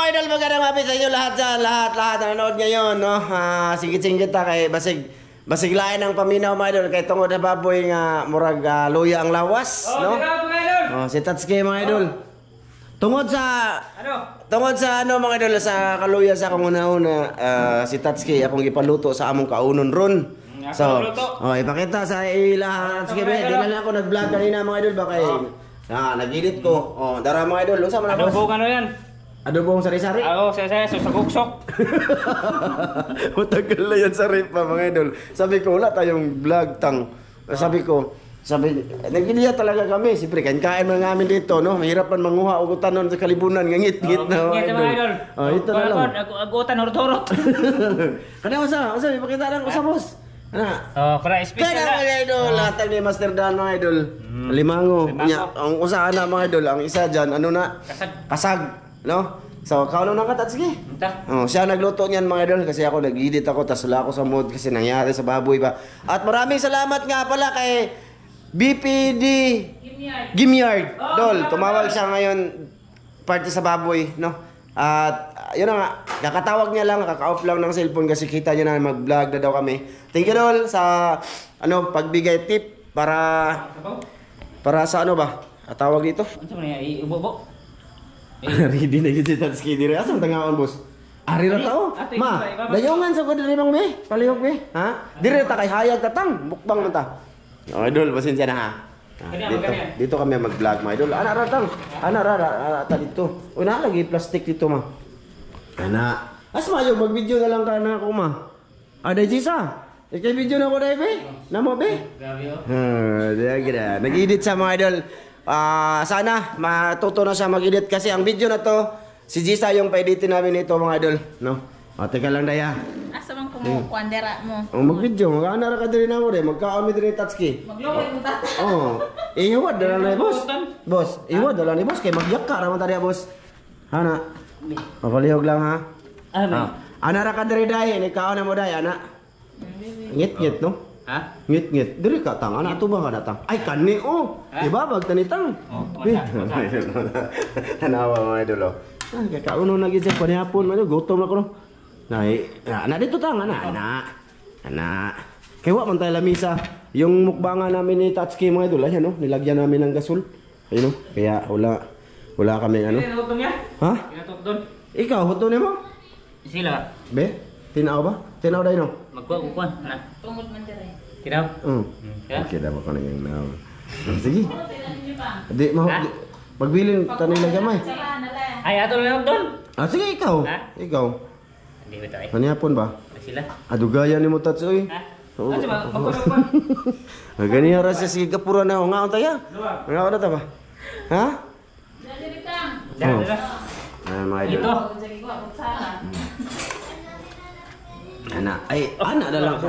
mga idol, magandang gabi sa inyo lahat na nanonood ngayon, no? Singit-singit ta kay basig lain ang paminaw mga idol kay tungod na baboy nga murag luya ang lawas, no? Mga idol. Si Tatsuki mga idol. Tungod sa mga idol sa kaluya sa akong una-una, si Tatsuki akong ipaluto sa among kaunon ron. So, ipakita sa ila sige be, di na ako nag-vlog kanina mga idol ba kay nag-edit ko. Dara mga idol, unsa man ako? Adobo ano yan? Adobong sari-sari? Oo, saya sa guksok. Matagal na yan sa rip pa mga idol. Sabi ko, wala tayong vlog tang. Sabi, nagiliya talaga kami. Siyempre, kain man namin dito, no? Mahirapan manguha o utanon sa kalibunan. Ngit-ngit na mga idol. Ito na lang. Agutan, hurot-hurot. Kada usa, ipakita lang usa boss. Para special na. Kada mga idol, lahat ni Master Dan mga idol. Limango. Ang usa na mga idol, ang isa dyan, ano na? Kasag. No? So, kauno na ka, Tatsuki. Siya nagluto niyan mga idol kasi ako nag-edit ako tas wala ako sa mood kasi nangyari sa baboy ba. At maraming salamat nga pala kay BPD Gimyard. Dol, tumawag siya ngayon party sa baboy, no? At yun na nga, kakatawag niya lang, kaka-off lang ng cellphone kasi kita niya na mag-vlog na daw kami. Thank you Dol sa pagbigay tip para sa ano ba? Tawag dito? Ano man yan? Iubo-bo? Ready na yun si Tatsuki dire. Asam tangaon boss? Ari ra tao. Ma, dayongan sa ko diri mang be. Palihog be. Ha? Dire ta kay hayag tatang. Mukbang man ta. Idol, pasensya na ha. Dito kami mag-vlog mga idol. Ana ra tang. Ana ra ta dito. Una lagi plastic dito ma. Ana. Asma yo mag-video na lang ka na ako ma. Ada jisa. Ikay video na ko dai be. Namo be. Grabe yo. Diya. Nag-edit sa mga idol. Sana matuto na siya mag-edit kasi ang video na to si Jisa yung pa-editin namin ito mga idol, no? Teka lang daya. Asa man kumukwandera mo? Mag-video, mag-ana ra ka diri na mo de, magkaon mi diri Tatsuki. Maglaway mo ta. Iwad dala ni boss. Boss, iwad dala ni boss kay magyaka ra man tadi boss. Ana. Papalihog lang ha. Ana ra ka diri dai, ni kaon na mo dai ana. Ngit-ngit no? Ha? Ngit-ngit. Diri ka tang, anak to ba ka datang? Ay kani ibabag tanitang. Tanawa mga idol. Kakauno na gid sa panihapon, man gutom na ko no. Ana dito tang ana. Kaya wa man tayo lamisa. Yung mukbangan namin ni Tatsuki mga idol, ayan no, nilagyan namin ng gasol. Ayun no. Kaya wala kami ano. Kinatog niya? Ha? Kinatog doon. Ikaw huto nimo? Sila. Be, tinaw ba? Tinaw dai no. Magkuha na. Tungod man dire. Kinaw? Okay, dapat ko na yung naw. Sige. Di, magbilin tanong lang gamay. Ay, ato lang doon. Sige, ikaw. Ikaw. Hindi ba tayo? Kaniyapon ba? Sila. Adugayan ni mo Tatsuy. Kasi magkuha. Ganiya ra siya sige kapura na. Ngaon tayo? Ngaon na ta ba? Ha? Dala. Mga idol. Ito. Ana na lang ka.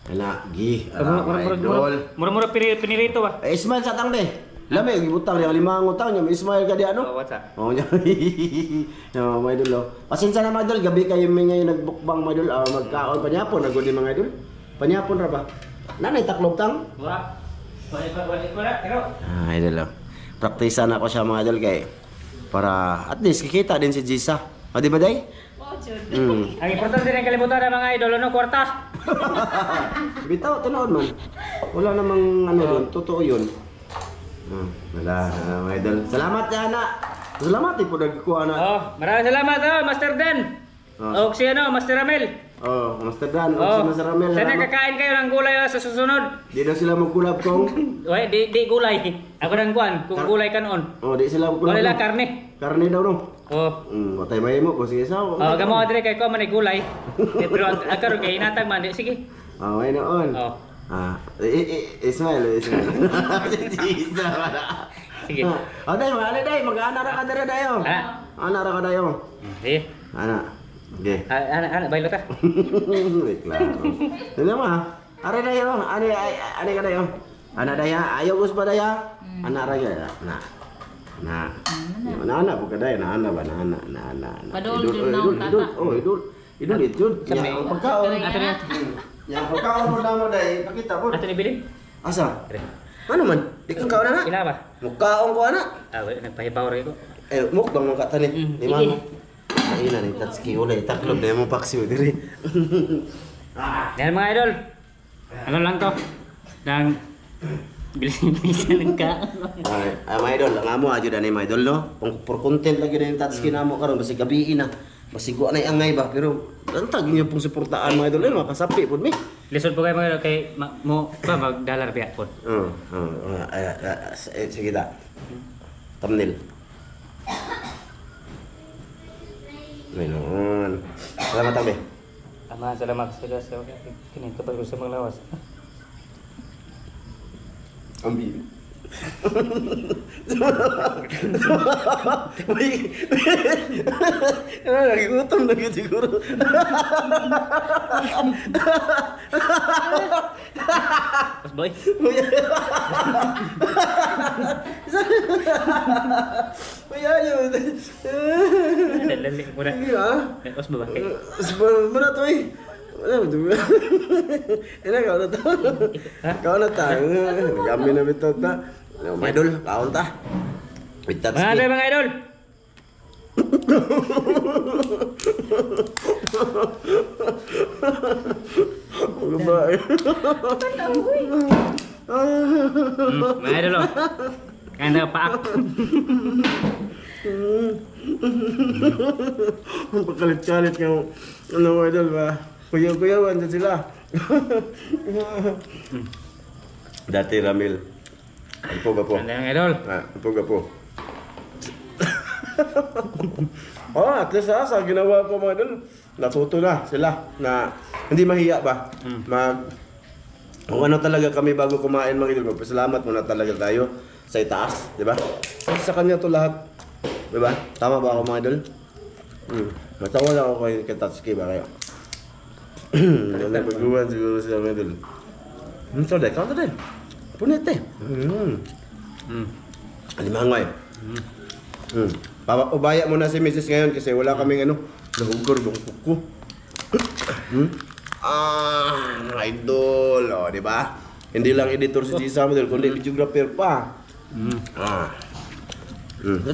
Ana, gi. Mura-mura pinirito ba? Ismail sa tang de. Lami gibutang dia 5 utang nya Ismail ka di ano? What's up? Nya. No, mga idol. Pasensya na mga idol, gabi kayo may ngayon nagbukbang mga idol. Magkaon panyapon nagudi mga idol. Panyapon ra ba? Nanay taklog tang? Wala. Wala. Pero Idol. Praktisan ako siya mga idol kay para at least kikita din si Jisa. Di ba day? ang importante rin kalimutan ng mga idol, kwarta. Bitaw, tinood man. Wala namang ano doon, totoo yun. Wala, mga idol. Salamat ya anak. Salamat po nagkuha na. Maraming salamat Master Dan. Si Master Ramel. Master Dan, si Master Ramel. Sana kakain kayo ng gulay sa susunod. Di na sila magkulab kong. Di gulay. Ako nang kuan, kung gulay ka noon. Di sila magkulab. Wala karne. Karne daw no. Matay may mo ko sige sa. Gamo adre kay ko man gulay. Pero akaron kay inatag man sige. May noon. Ismail. Jisa. Sige. Day, mag-ana ra ka dere dayo. Ana ra ka dayo. Sige. Ana. Okay. Ana bailo ta. Wait lang. Dili ma. Are dayo, ani ka dayo. Ana daya, ayo gus pa daya. Ana ra ya. Ana po ka daya, ana ba ana. Idol. Yang pagkaon. Yang pagkaon mo damo day, pakita po. Ato ni bilin. Asa? Ano man? Di kang kaon na? Ila ba? Mukhaon ko ana. Nagpahibaw rin ko. Mukbang mo ka tani. Limang. Ina ni Tatsuki ulay taklob na mo paksiw diri. Yan mga idol. Ano lang to? Nang bilisan ng ka. Ay, mga idol, ang amo ajo danay mga idol no. For content lagi na yung Tatsuki namo karon basi gabi na. Basi go na angay ba pero lantag niyo pong suportaan mga idol no makasapi pud mi. Lisod po kayo mga idol kay mo ba magdalar biya po. Sige ta. Thumbnail. Menon. Salamat tabi. Salamat sa kini kapag gusto mong lawas. Ambil. Lagi gutom lagi siguro. Mas boy. Dali mo na. Mas ba kay? Mana tu eh? Mana tu? Ini kau nak tahu? Kau nak tahu? Kami nak betul tak? Mga idol, kaon ta. With that Mga idol. Mga bae. Mga idol. Kaya nakapaak. Ang pagkalit-kalit ng ano mga idol ba? Kuyaw-kuyawan sa sila. Dati Ramil. Ang po. Mga idol. Ang po. At least sa ginawa ko mga idol, natuto na sila na hindi mahiya ba? Kung ano talaga kami bago kumain mga idol, magpasalamat muna talaga tayo sa itaas, di ba? Kasi sa kanya to lahat, di ba? Tama ba ako mga idol? Matawa lang ako kay Tatsuki ba kayo? Wala pagguwan siguro siya mga idol. So deh, kau tadi. Punit eh. Alimangoy. Ubaya mo na si Mrs. ngayon kasi wala kaming nahugor yung kuko. Idol, oh, di ba? Hindi lang editor si Jisa model, kundi videographer pa.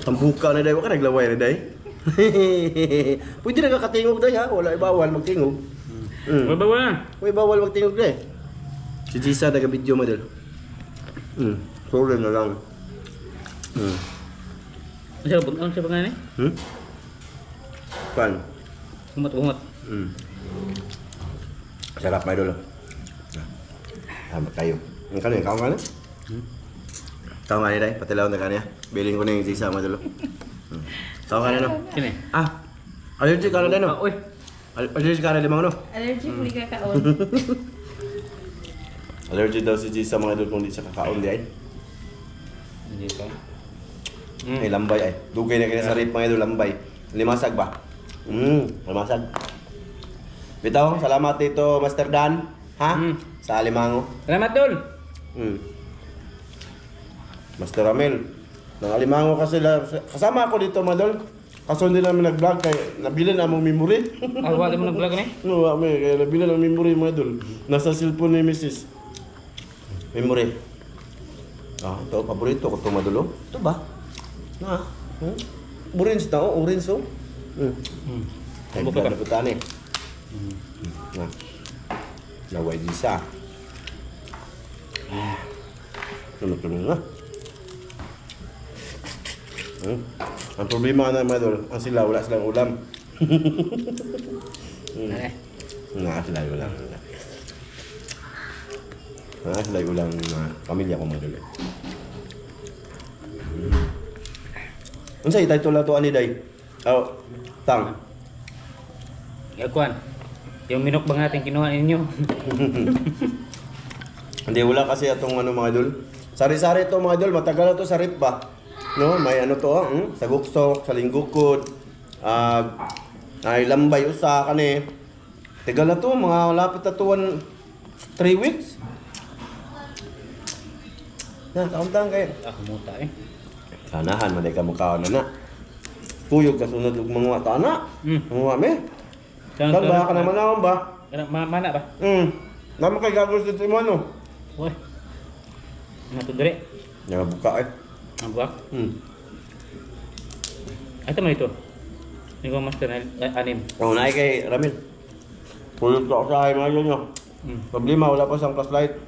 Tambuka na day, wala ka naglaway na day. Pwede na kakatingog day ha, wala ibawal magtingog. Uy, bawal magtingog day. Si Jisa naga-video model. Sorry na lang. Ano siya pangalan eh? Pan. Humot. Sarap mga idol. Salamat kayo. Ang kanina, kaon ka na? Kaon ka na day, patilaw na kanina. Biling ko na yung Jisa mga idol. Kaon ka na no? Sino eh? Allergic ka na din no? Uy. Allergic ka na limang no? Allergic huli ka kaon. Allergic daw si Jisa mga idol kung di siya kakaon di ay. Hindi pa. Ay lambay ay. Dugay na kaya sa rip mga idol, lambay. Limasag ba? Limasag. Bitaw, salamat dito Master Dan. Ha? Sa Alimango. Salamat dol. Master Ramil. Nang Alimango kasi kasama ako dito mga idol. Kaso hindi namin nag-vlog kaya nabili na among memory. Wala mo nag-vlog ni? No, kaya nabili ng memory mga idol. Nasa cellphone ni Mrs. Memory. Ito, paborito ko ito madulo. Ito ba? Orange na orange oh. Ay, Buka na putan eh. Naway Jisa. Tulog na. Ang problema na mga idol, ang sila wala silang ulam. Sila ulam. Sila ulam pamilya ko mga idol. Unsa itay tula to ani day? Tang. Kuan. Yung minok ba natin kinuha ninyo? Hindi wala kasi atong mga idol. Sari-sari to mga idol, matagal na to sa rip ba? No, may sa guksok, sa linggukod. Ay lambay usa kani. Tagal na to, mga lapit na to 3 weeks. Kauntan kayo. Muta eh. Sanahan, maday ka makaon na. Tuyog ka sunod og mga tana. Mga me. Saan ba ka naman naman ba? Mana ba? Naman kay gagawin dito mo ano? Uy. Nato dire. Buka eh. Ang buwak. Ito man ito. Hindi ko master na anim. Oh, naay kay Ramil. Pulot ko sa mga idol nyo. Problema, wala pa siyang flashlight.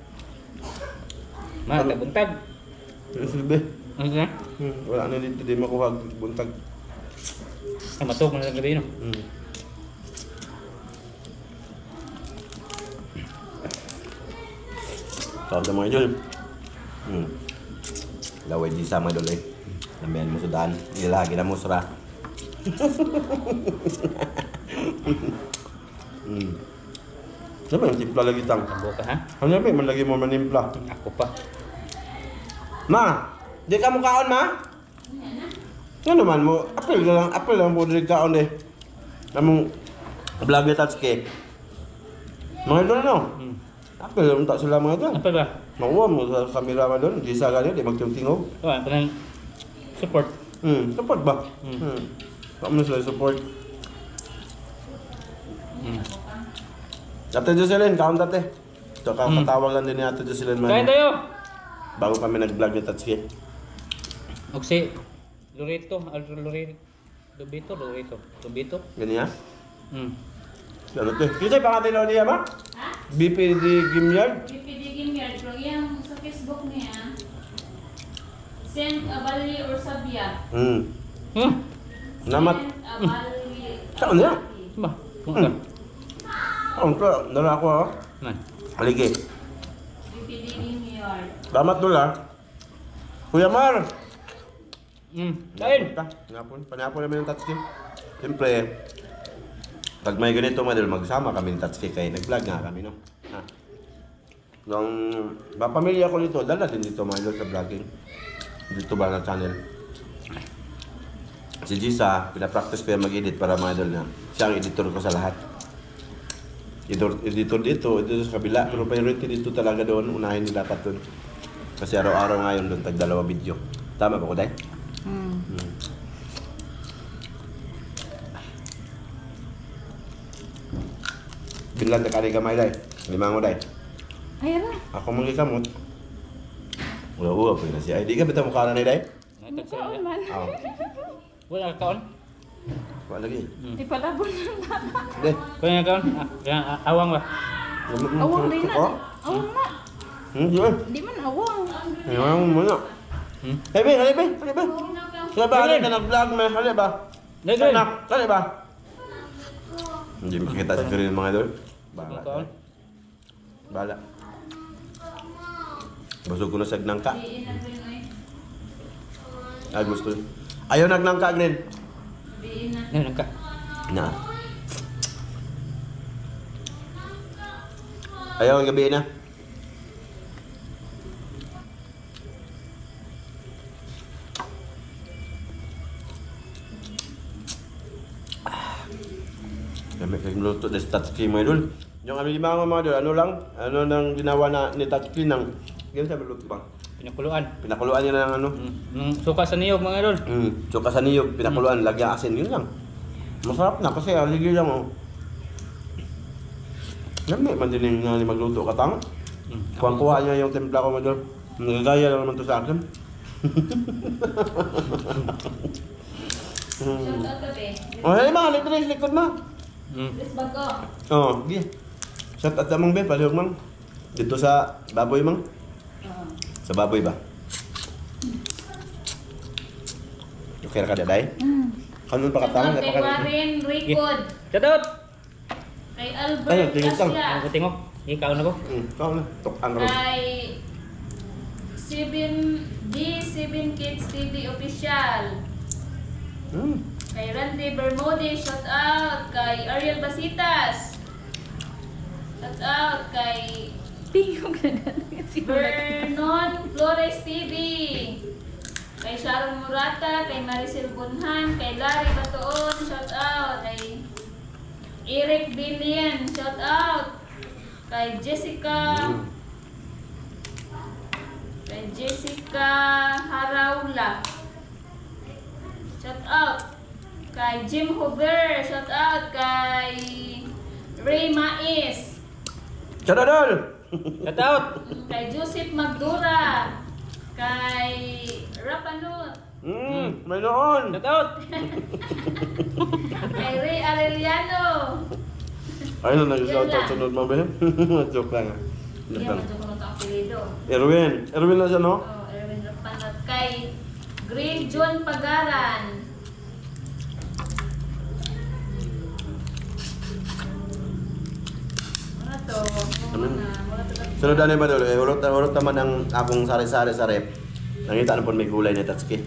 Mga buntag. Yung silbi. Ano na? Wala na dito, di makuha buntag. Ay, matog mo na lang gabi, no? Sarap na mga idol. Laway di sa mga idol eh. Namihan mo sudan. Ilagi na mo sura. Sabi yung timpla lagi tang. Tambo ka, ha? Ano sabi, malagi mo manimpla. Ako pa. Ma, di ka mo kaon, ma? Ano naman mo? Apel lang mo di kaon eh. Namong vlog ni Tatsuki. Mga idol no? Apel lang tak sila mga idol. Apa ba? Mauwa mo sa kamera mo doon. Di sa ganyan, di magtingtingog. Ito, ano nang support. Support ba? Saan mo sila support? Ate Jocelyn, kaon tate. Ito, katawag lang din ni Ate Jocelyn man. Kain tayo! Bago kami nag-vlog ni Tatsuki. Og si Lorito, Lorito. Ganyan? Hmm. Ano to? Kita pa natin niya ba? Ha? BPD Gimyard? BPD Gimyard, pero yung sa Facebook niya, Saint Abali or Sabia. Namat. Saint Abali. Saan niya? Ba? Kung ka? Ito, dala ako ha. Nan. Haligi. BPD Gimyard. Salamat doon ha. Kuya Mar! Kain! Panapon namin yung Tatsuki. Siyempre, pag may ganito madal, magsama kami ng Tatsuki kay nag-vlog nga kami, no? Ha? Nung pamilya ko nito, dala din dito mga idol sa vlogging. Dito ba na channel? Si Jisa, pinapractice ko yung mag-edit para mga idol na siya ang editor ko sa lahat. Editor dito sa kabila, pero priority dito talaga doon, unahin nila dapat doon. Kasi araw-araw ngayon doon, tag-2 video. Tama ba ko, Day? Binlan na kani kamay, Day. Lima mo, Day. Ay, ra. Ako magikamot. Uwa-uwa po yun na siya. Ay, di ka bitaw mukha na ni, Day? Kaon man. Oo. Wala ka kaon? Wala lagi. Di pala po ng tata. Day. Kaya nga kaon? Kaya awang ba? Awang din na. Awang na. Di ba? Di man awang. Ayaw mo muna. Halibi, halibi, halibi. Kaya ba, halibi ka nag-vlog mo, halibi. Dagdag. Anak, halibi. Hindi makikita si Karin mga idol. Bala. Kaon? Bala. Busog ko na sa nangka. Ay, gusto. Ayaw nagnangka, Glenn. Ano ka? Na. Ayaw ang gabi na. Kami kayong luto na si Tatsuki mga idol. Yung ano mga idol, ano lang? Ano nang ginawa na ni Tatsuki ng... Ganyan sabi luto ba? Pinakuluan. Pinakuluan niya ng ano? Nung suka sa niyog mga idol. Suka sa niyog, pinakuluan, lagyan asin, yun lang. Masarap na kasi aligi lang oh. Lami man din yung ni magluto katang. Kuha niya yung timpla ko mga idol. Nagagaya lang naman to sa akin. Shout out ka, be. Oh, hey ma, litris, likod ma. This bag ko. Oo, sige. Shout out namang be, palihog mang. Dito sa baboy mang. Sa baboy ba? Okay ra ka daday? Kanon pa katang, Kay Warren Ricod. Shout out! Kay Ayun, Albert tingin lang. Cassia. Ako tingok. Ikaw na ko. Ikaw na, tukang ron. Kay 7 Kids TV Official. Kay Randy Bermudi, shout out. Kay Ariel Basitas. Shout out kay Tingog na gano'n si Vernon Flores TV. Kay Sharon Murata, kay Maricel Bunhan, kay Larry Batoon, shout out. Kay Eric Billion, shout out. Kay Jessica Haraula, shout out. Kay Jim Hover, shout out. Kay Ray Mais, Chadadol! Shout out! kay Joseph Magdura, kay Rapanut, May noon! Shout out! Arellano. Ayun na, nag-shoutout sunod mo ba? Joke lang. Yan, medyo ko ang apelido. Erwin. Erwin na siya, no? Oh, Erwin Rapanat. Kay Green John Pagaran. Ano to? Muna to. Sunod na ba doon? Urot naman ang akong sari-sari sa rep. Nakita na po may gulay na Tatsuki.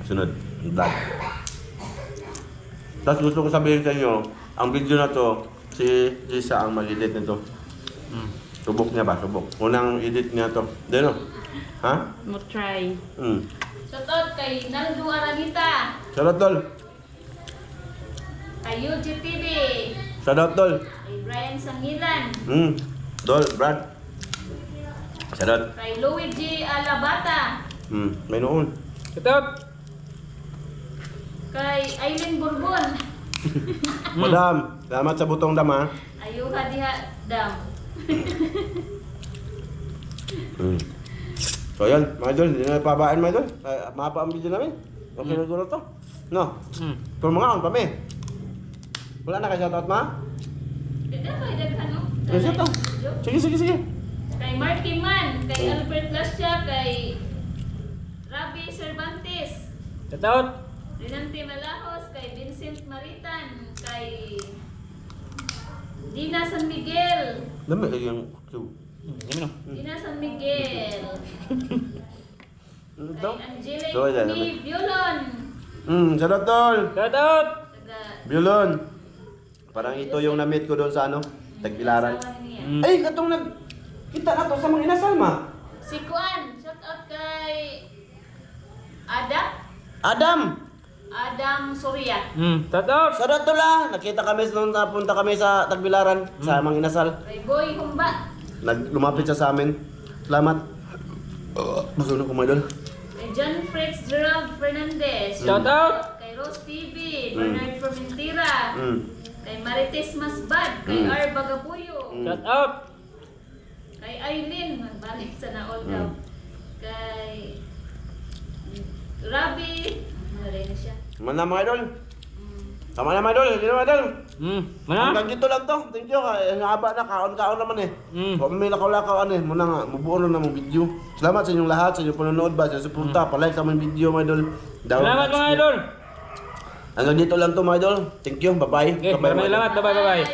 Sunod. Vlog. Tapos gusto ko sabihin sa inyo, ang video na to, si Lisa ang mag-edit nito. Subok niya ba? Subok. Unang edit niya to. Di no? Ha? Mo try. Shoutout kay Naldo Aragita. Shoutout tol. Kay UGTV. Shoutout tol. Kay Brian Sangilan. Dol, Brad. Shoutout. Kay Luigi Alabata. May noon. Shoutout. Kay Aileen Bourbon. Madam, salamat sa butong dam ha. Ayuha diha dam. So yan, mga idol, hindi na pabaan mga idol. Mahaba ang video namin. Okay na siguro to. No? Pero mga on kami. Wala na kayo shoutout ma? Dito ba daghan no? Sige to. Sige. Kay Marky Man, kay Albert Lascia, kay Rabi Cervantes, Shoutout. Rinante Malahos, kay Vincent Maritan, kay Dina San Miguel. Dami yung Q. Dina San Miguel. Ito? Kay Angelique So, yan, P. Violon. Shoutout tol. Shoutout. Taga Bilon. Parang ito yung na-meet ko doon sa ano, Tagbilaran. asawa niya. Ay, katong kita na to sa mga inasal ma. Si Kuan, shout out kay Adam Soria. Shoutout. Shoutout tol ah. Nakita kami nung napunta kami sa Tagbilaran sa mga inasal. Kay Boy Humba. Lumapit siya sa amin. Salamat. Masunod ko mga idol. Kay John Fritz Gerald Fernandez. Shoutout. Kay Rose TV. Bernard Formentira. Kay Marites Masbad. Kay R. Bagapuyo. Shoutout. Kay Aileen. Magbalik sa naol daw. Kay Rabi. Malay na siya. Mana mga idol. Tama na mga idol. Hindi na mga idol. Mana? Hanggang dito lang to. Thank you. Haba na. Kaon-kaon naman eh. Kung may lakaw-lakaw ano eh. Muna nga. Mabuo na mong video. Salamat sa inyong lahat. Sa inyong panonood ba. Sa suporta. Palike sa mga video mga idol. Salamat mga idol. Hanggang dito lang to mga idol. Thank you. Bye-bye. Okay, Bye-bye, mga maraming idol. salamat. Bye-bye.